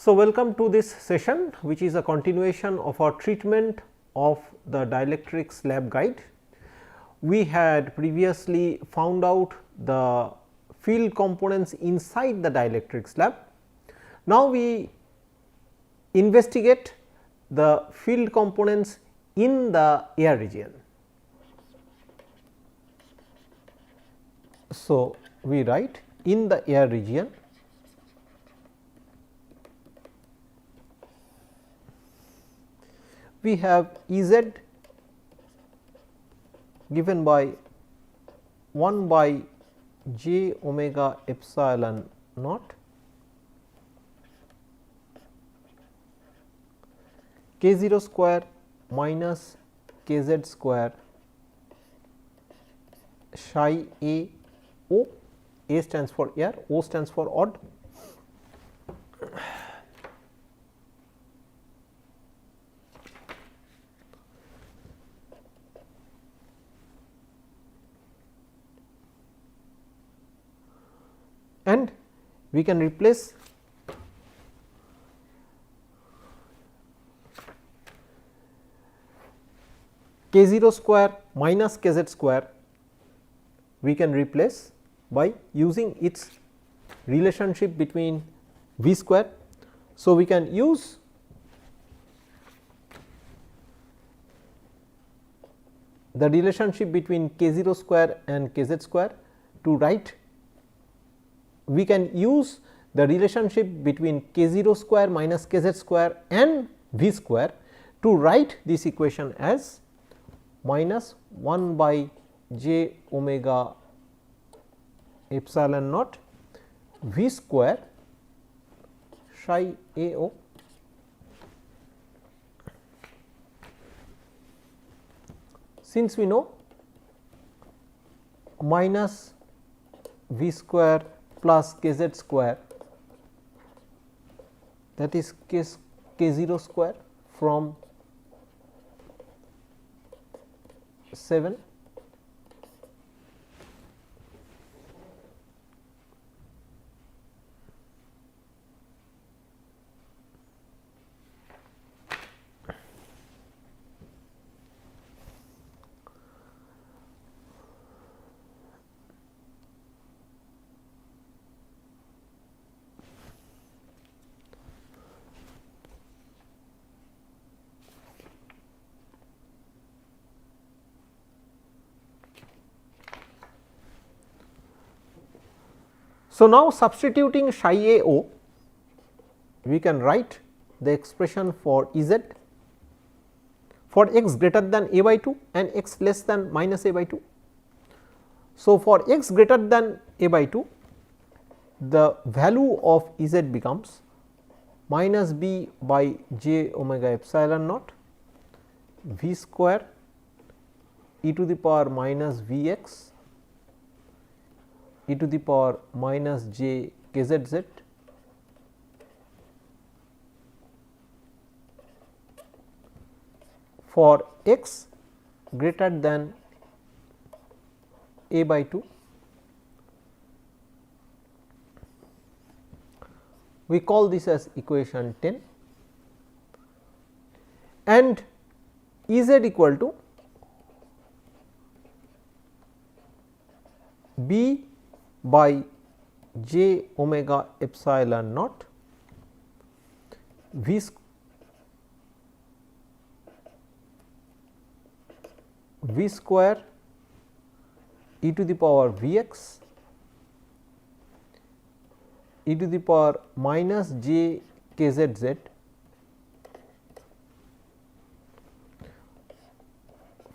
So, welcome to this session, which is a continuation of our treatment of the dielectric slab guide. We had previously found out the field components inside the dielectric slab. Now, we investigate the field components in the air region. So, we write in the air region we have E z given by 1 by j omega epsilon naught k 0 square minus k z square psi a o, A stands for air, O stands for odd. And we can replace k 0 square minus k z square, we can replace by using its relationship between v square. So, we can use the relationship between k 0 square and k z square to write. We can use the relationship between k 0 square minus k z square and v square to write this equation as minus 1 by j omega epsilon naught v square psi a o since we know minus v square plus k z square, that is k 0 square from 7 . So, now substituting psi a o, we can write the expression for E z for x greater than a by 2 and x less than minus a by 2. So, for x greater than a by 2, the value of E z becomes minus b by j omega epsilon naught v square e to the power minus v x e to the power minus j k z z for x greater than a by 2. We call this as equation 10 and E z equal to b by j omega epsilon naught v square e to the power v x e to the power minus j k z z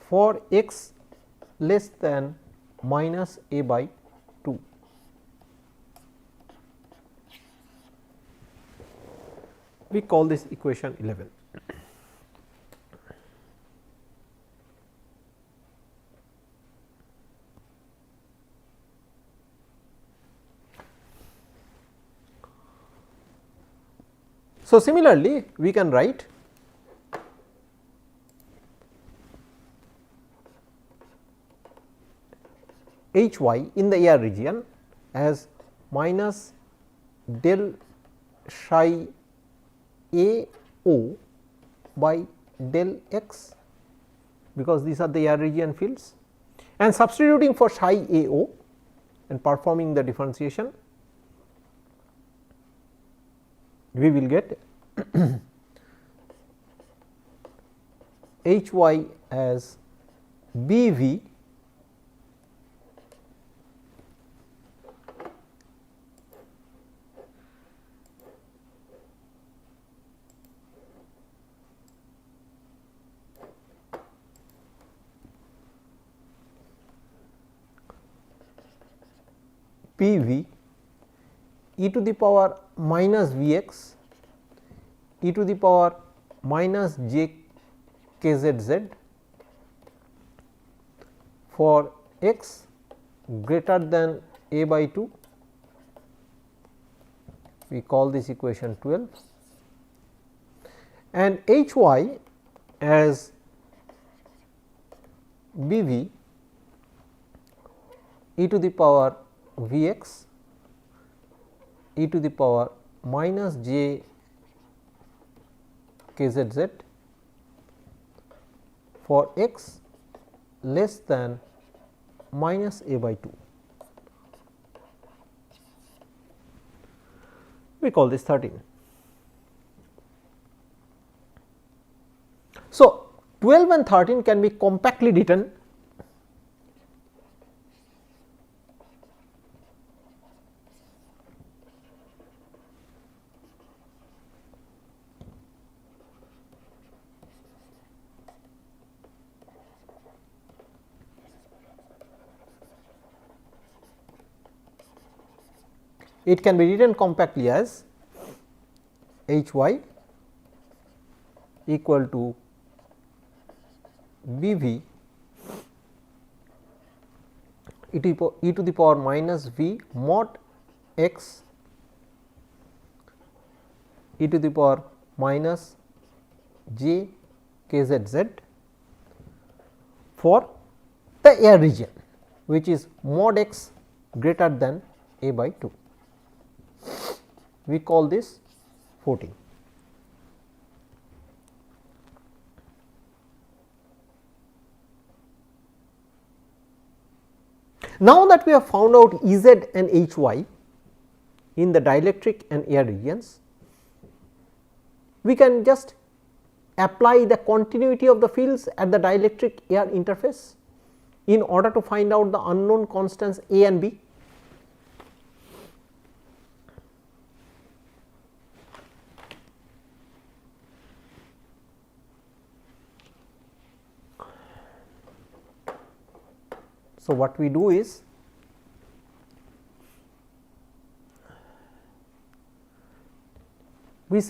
for x less than minus a by 2. We call this equation 11. So, similarly, we can write H y in the air region as minus del psi a o by j omega epsilon naught v square e to the power minus j k z z for x less than minus a by 2. We call this equation 12. So, similarly, we can write H y in the air region as minus del psi a o by j omega epsilon naught v square e to the power minus j k z z for x less than minus a by 2. A O by del x, because these are the air region fields, and substituting for psi A O and performing the differentiation, we will get H y as B V P V e to the power minus V x e to the power minus j k z z for x greater than a by 2, we call this equation 12, and H y as B v e to the power V x e to the power minus j k z z for x less than minus a by 2. We call this 13. So, 12 and 13 can be compactly written it can be written compactly as H y equal to B v e to the power minus V mod x e to the power minus j k z z for the air region, which is mod x greater than a by 2. We call this 14. Now that we have found out E z and H y in the dielectric and air regions, we can just apply the continuity of the fields at the dielectric air interface in order to find out the unknown constants A and B. So, what we do is we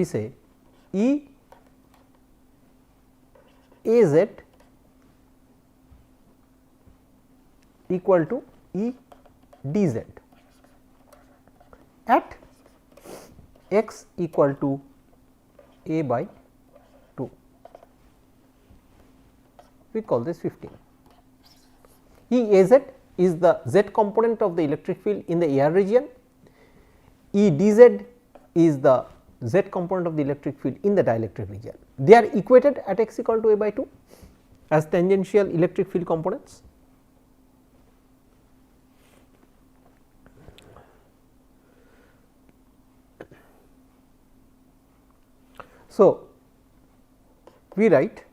say E A z equal to E d z at x equal to a by 2, we call this 15. E a z is the z component of the electric field in the air region, E d z is the z component of the electric field in the dielectric region. They are equated at x equal to a by 2 as tangential electric field components. So, we write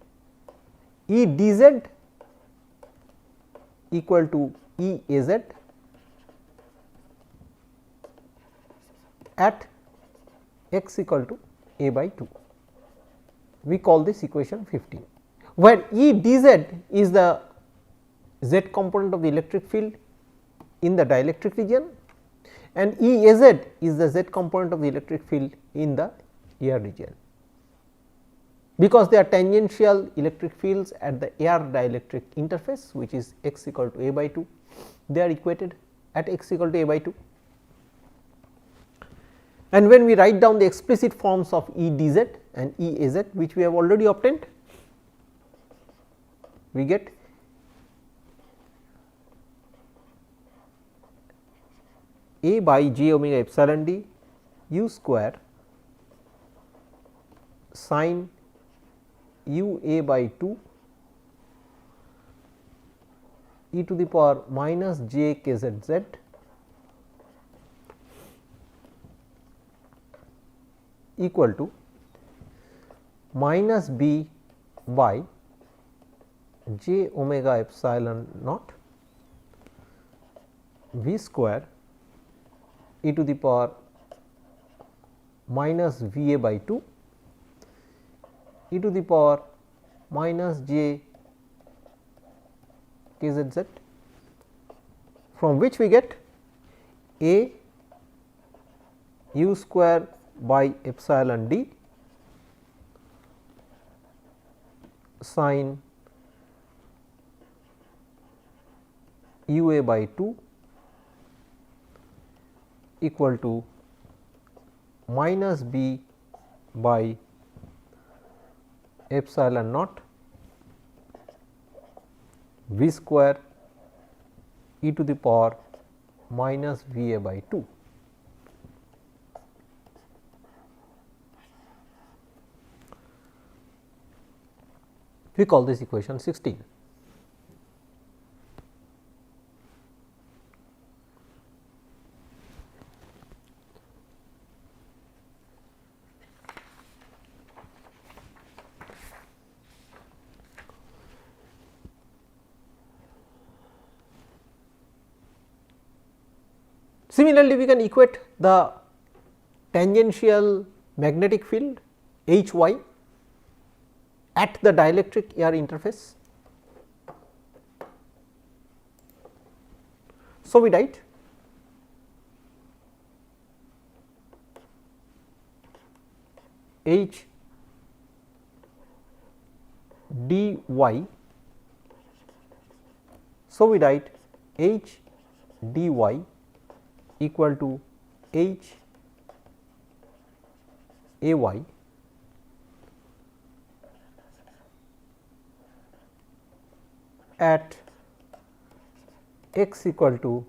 E d z equal to E a z at x equal to a by 2. We call this equation 15, where E d z is the z component of the electric field in the dielectric region and E a z is the z component of the electric field in the air region. Because they are tangential electric fields at the air dielectric interface, which is x equal to a by 2, they are equated at x equal to a by 2. And when we write down the explicit forms of E d z and E a z, which we have already obtained, we get A by j omega epsilon d u square sin u a by 2 e to the power minus j k z z equal to minus b by j omega epsilon naught v square e to the power minus v a by 2 e to the power minus j k z z, from which we get a u square by epsilon d sin u a by 2 equal to minus b by epsilon naught v square e to the power minus v a by 2. We call this equation 16. Similarly, we can equate the tangential magnetic field H y at the dielectric air interface. So, we write H d y. So, we write H d y equal to H a y at x equal to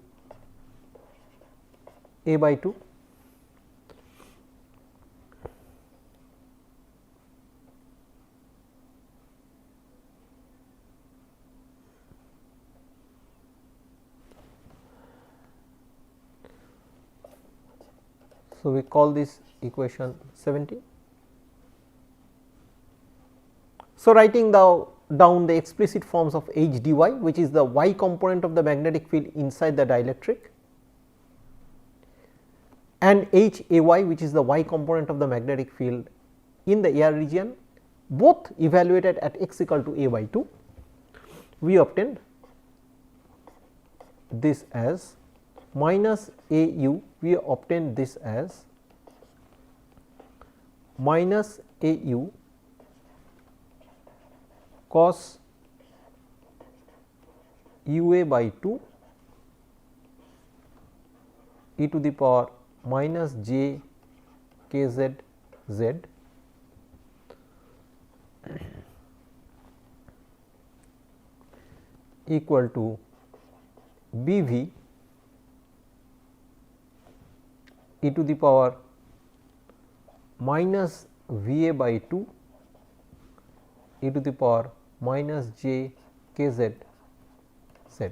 a by 2. So, we call this equation 17. So, writing down the explicit forms of H d y, which is the y component of the magnetic field inside the dielectric, and H a y, which is the y component of the magnetic field in the air region, both evaluated at x equal to a by 2, we obtained this as minus a u, we obtain this as minus a u cos u a by 2 e to the power minus j k z z equal to b v e to the power minus v a by 2 e to the power minus j k z z.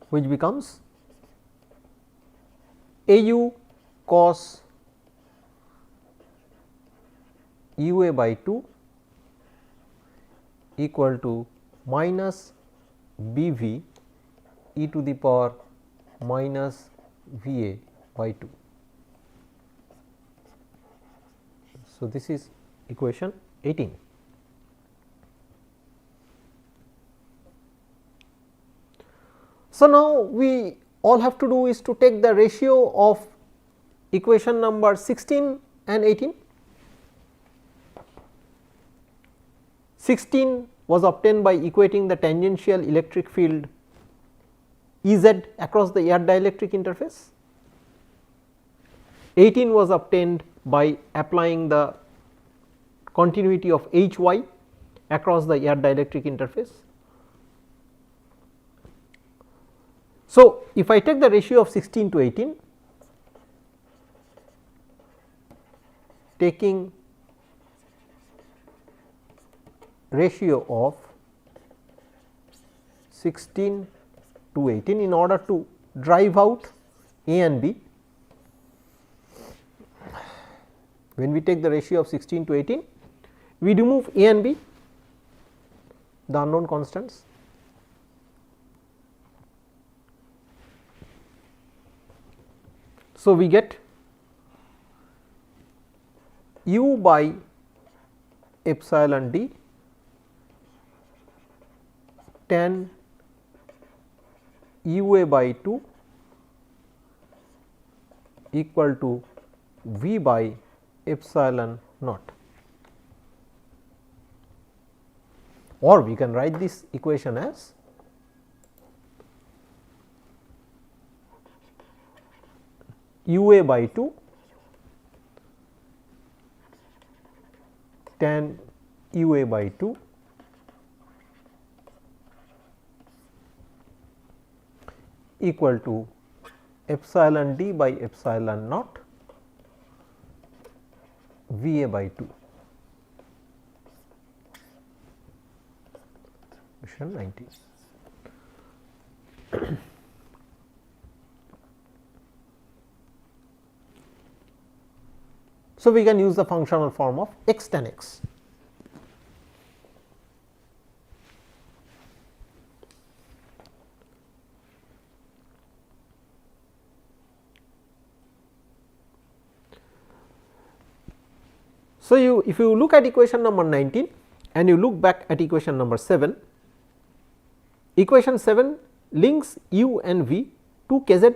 Which becomes a u cos u a by 2 equal to minus b v e to the power minus v a by 2. So, this is equation 18. So, now we all have to do is to take the ratio of equation number 16 and 18. 16 was obtained by equating the tangential electric field E z across the air dielectric interface. 18 was obtained by applying the continuity of H y across the air dielectric interface. So, if I take the ratio of 16 to 18, taking ratio of 16 to 18 in order to drive out A and B. When we take the ratio of 16 to 18, we remove A and B, the unknown constants. So, we get u by epsilon d tan ua by 2 equal to v by epsilon naught, or we can write this equation as ua by 2 tan ua by 2 equal to epsilon d by epsilon naught V A by 2. Question 19. So, we can use the functional form of x tan x. So, if you look at equation number 19 and you look back at equation number 7, equation 7 links u and v to kz.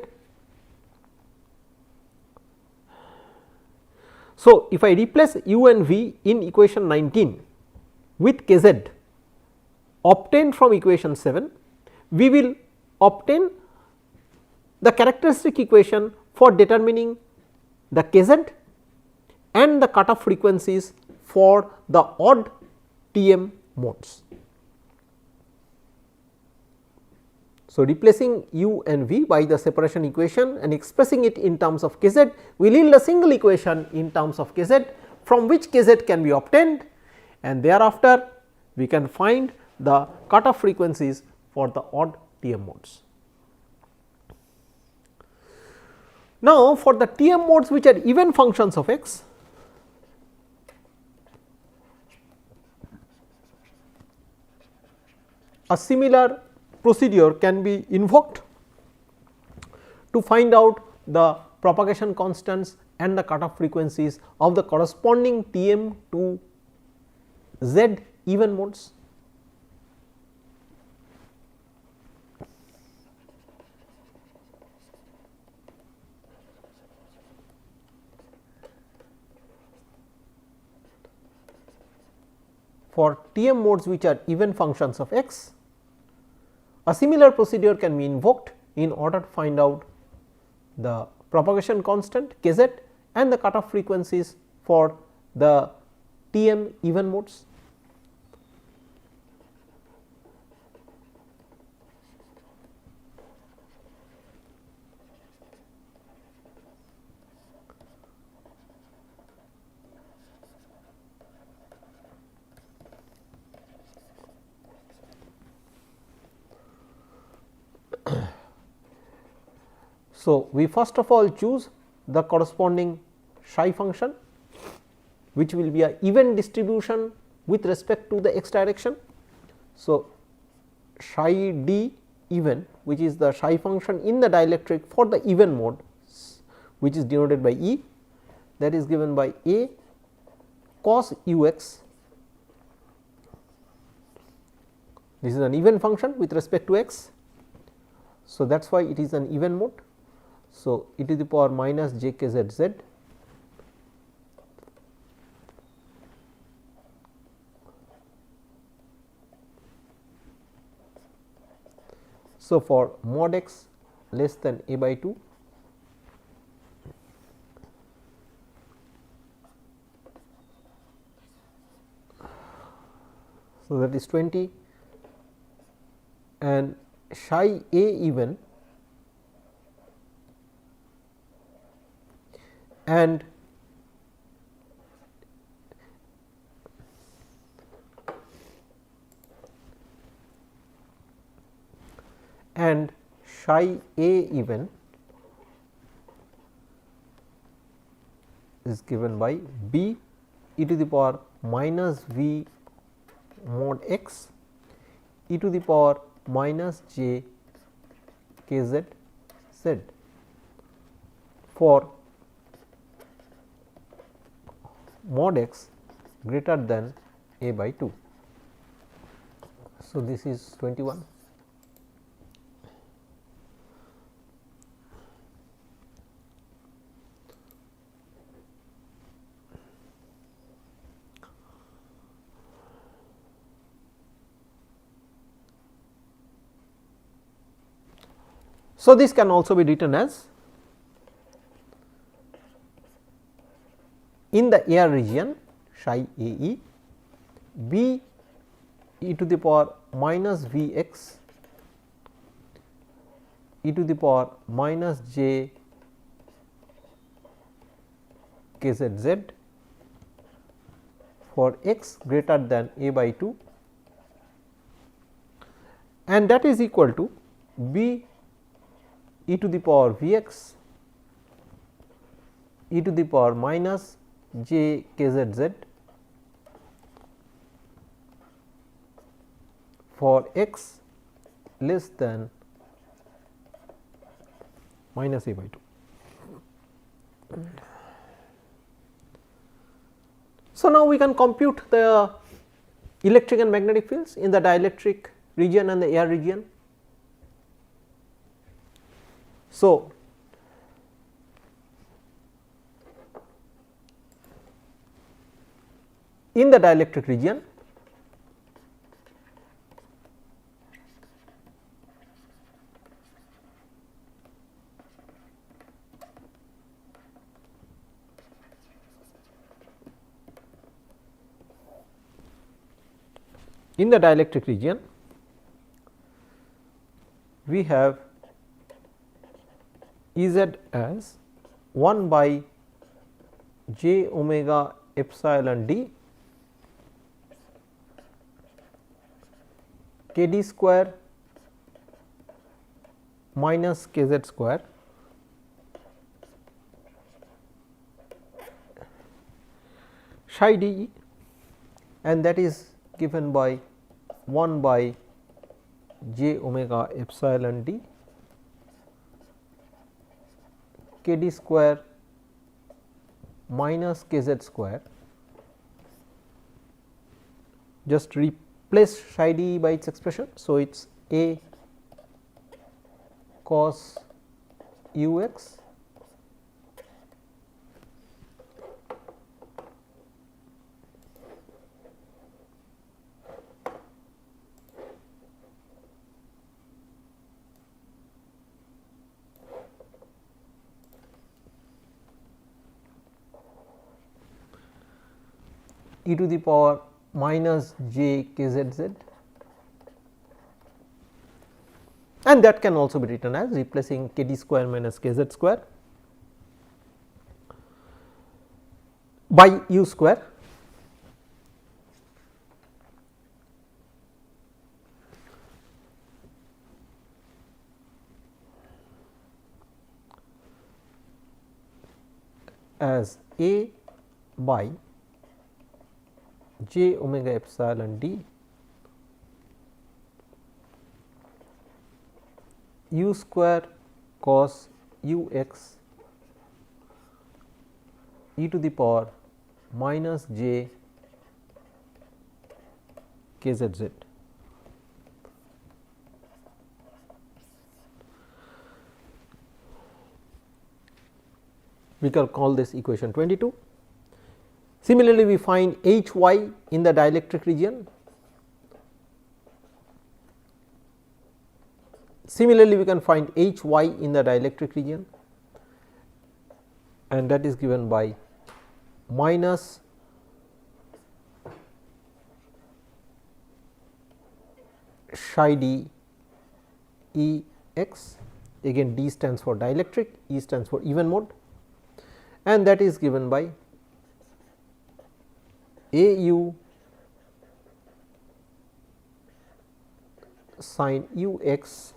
So, if I replace u and v in equation 19 with kz obtained from equation 7, we will obtain the characteristic equation for determining the kz and the cutoff frequencies for the odd TM modes. So, replacing u and v by the separation equation and expressing it in terms of kz will yield a single equation in terms of kz, from which kz can be obtained, and thereafter we can find the cutoff frequencies for the odd TM modes. Now, for the TM modes which are even functions of x, a similar procedure can be invoked to find out the propagation constants and the cutoff frequencies of the corresponding TM to Z even modes. For TM modes which are even functions of x, a similar procedure can be invoked in order to find out the propagation constant kz and the cutoff frequencies for the TM even modes. So, we first of all choose the corresponding psi function, which will be a even distribution with respect to the x direction. So, psi d even, which is the psi function in the dielectric for the even mode, which is denoted by E, that is given by A cos ux. This is an even function with respect to x. So, that is why it is an even mode. So, e to the power minus j k z z So, for mod x less than a by 2, So, that is 20 and psi A even and psi A even is given by B e to the power minus V mod x e to the power minus j k z z for mod x greater than a by 2. So, this is 21. So, this can also be written as in the air region psi A e B e to the power minus V x e to the power minus j k z z for x greater than a by 2, and that is equal to B e to the power V x e to the power minus j k z z for x less than minus a by 2. So, now we can compute the electric and magnetic fields in the dielectric region and the air region. So, in the dielectric region, we have E z as 1 by j omega epsilon d k d square minus k z square psi d e, and that is given by 1 by j omega epsilon d k d square minus k z square. Just replace psi d by its expression. So, it is a cos u x e to the power minus j k z z, and that can also be written as replacing k d square minus k z square by u square as a by j omega epsilon d u square cos u x e to the power minus j k z z. We can call this equation 22. Similarly, we find H y in the dielectric region. Similarly, we can find H y in the dielectric region, and that is given by minus psi d E x, again D stands for dielectric, E stands for even mode, and that is given by A u sin u x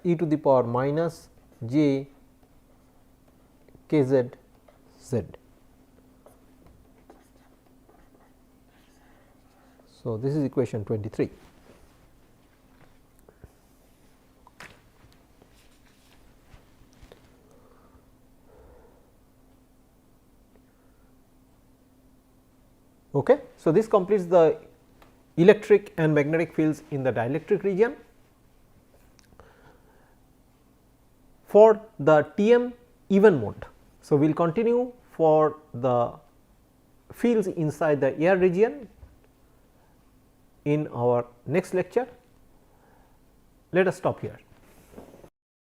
e to the power minus j k z z. So, this is equation 23. Okay. So, this completes the electric and magnetic fields in the dielectric region. For the TM even mode, so we will continue for the fields inside the air region in our next lecture. Let us stop here.